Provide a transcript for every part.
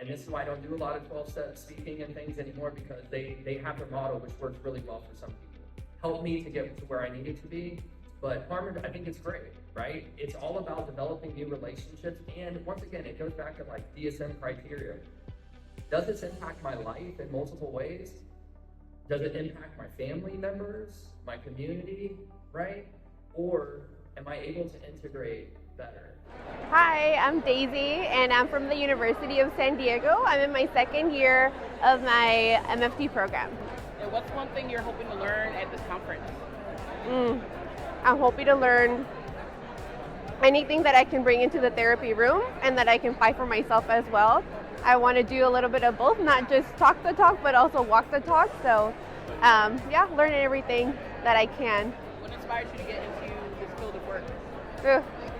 And this is why I don't do a lot of 12-step speaking and things anymore, because they have their model, which works really well for some people. Helped me to get to where I needed to be. But Farmer, I think it's great, right? It's all about developing new relationships. And once again, it goes back to like DSM criteria. Does this impact my life in multiple ways? Does it impact my family members, my community, right? Or am I able to integrate better? Hi, I'm Daisy, and I'm from the University of San Diego. I'm in my second year of my MFP program. And what's one thing you're hoping to learn at this conference? I'm hoping to learn anything that I can bring into the therapy room and that I can apply for myself as well. I want to do a little bit of both, not just talk the talk, but also walk the talk. So, learn everything that I can. What inspired you to get into this field of work?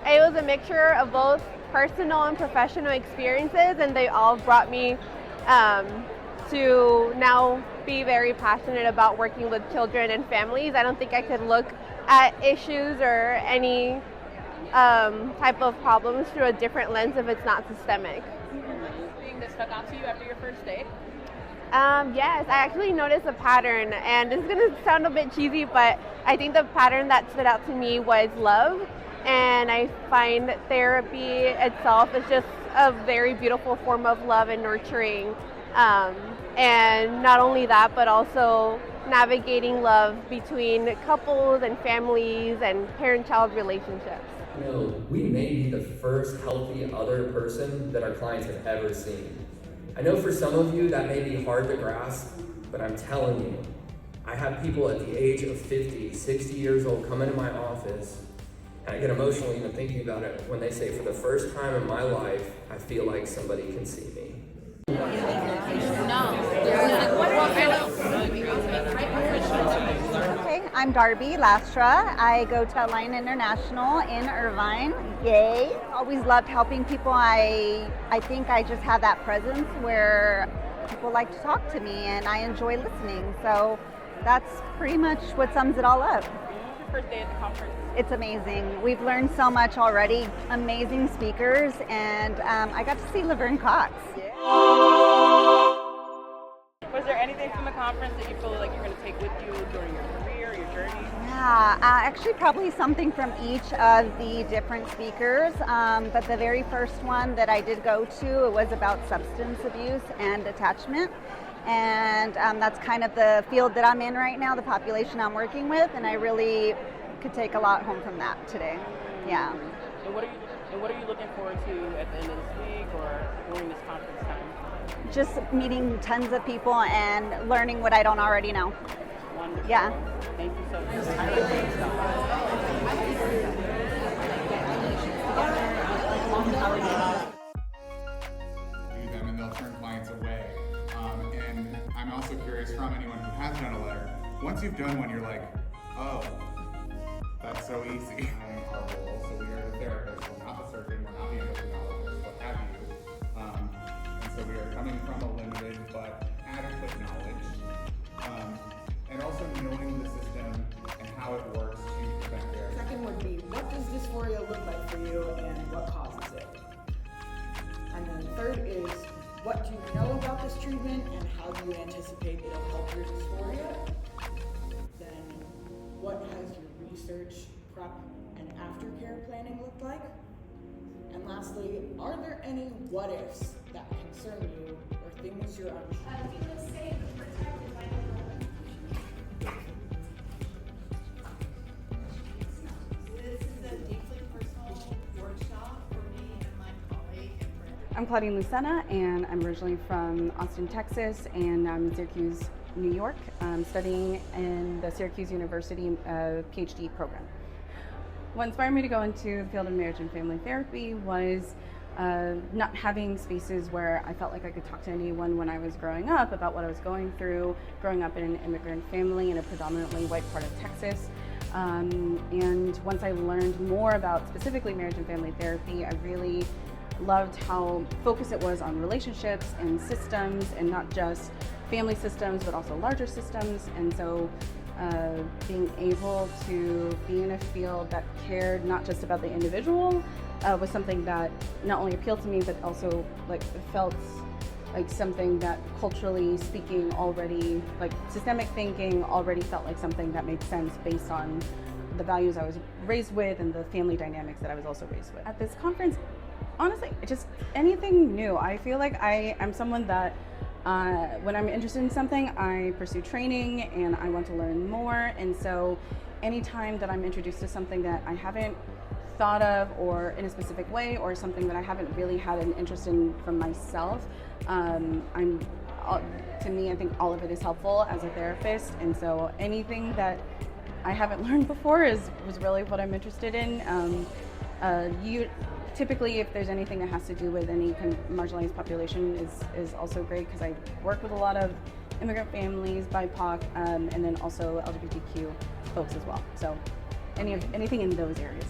It was a mixture of both personal and professional experiences, and they all brought me to now be very passionate about working with children and families. I don't think I could look at issues or any type of problems through a different lens if it's not systemic. Anything that stuck out to you after your first day? Yes, I actually noticed a pattern, and this is going to sound a bit cheesy, but I think the pattern that stood out to me was love. And I find therapy itself is just a very beautiful form of love and nurturing. And not only that, but also navigating love between couples and families and parent-child relationships. You know, we may be the first healthy other person that our clients have ever seen. I know for some of you that may be hard to grasp, but I'm telling you, I have people at the age of 50, 60 years old come into my office, and I get emotional even thinking about it when they say, for the first time in my life, I feel like somebody can see me. Okay, I'm Darby Lastra. I go to Align International in Irvine. Yay! Always loved helping people. I think I just have that presence where people like to talk to me and I enjoy listening. So that's pretty much what sums it all up. First day at the conference. It's amazing. We've learned so much already. Amazing speakers, and I got to see Laverne Cox. Was there anything from the conference that you feel like you're going to take with you during your career, your journey? Yeah, actually probably something from each of the different speakers, but the very first one that I did go to, it was about substance abuse and attachment. And that's kind of the field that I'm in right now, the population I'm working with, and I really could take a lot home from that today. Yeah. And what are you looking forward to at the end of this week or during this conference time? Just meeting tons of people and learning what I don't already know. Wonderful. Yeah. Thank you so much. Do them and they'll turn clients away. And I'm also curious from anyone who has done a letter, once you've done one, you're like, oh, that's so easy. Our role, so we are the therapists, we're not the surgeon, we're not the endocrinologist, what have you. And so we are coming from a limited but adequate knowledge. And also knowing the system and how it works to prevent there. Second would be, what does dysphoria look like for you and what causes it? And then third is, what do you know about this treatment and how do you anticipate it'll help your dysphoria? Then what has your research, prep, and aftercare planning looked like? And lastly, are there any what ifs that concern you or things you're unsure? I'm Claudine Lucena, and I'm originally from Austin, Texas, and I'm in Syracuse, New York, studying in the Syracuse University PhD program. What inspired me to go into the field of marriage and family therapy was not having spaces where I felt like I could talk to anyone when I was growing up about what I was going through, growing up in an immigrant family in a predominantly white part of Texas. And once I learned more about specifically marriage and family therapy, I really loved how focused it was on relationships and systems, and not just family systems, but also larger systems. And so being able to be in a field that cared not just about the individual was something that not only appealed to me, but also felt like something that culturally speaking already, like systemic thinking already felt like something that made sense based on the values I was raised with and the family dynamics that I was also raised with. At this conference, honestly, just anything new. I feel like I'm someone that when I'm interested in something, I pursue training and I want to learn more. And so anytime that I'm introduced to something that I haven't thought of or in a specific way, or something that I haven't really had an interest in from myself, to me, I think all of it is helpful as a therapist. And so anything that I haven't learned before was really what I'm interested in. Typically, if there's anything that has to do with any kind of marginalized population, is also great, because I work with a lot of immigrant families, BIPOC, and then also LGBTQ folks as well. So anything in those areas.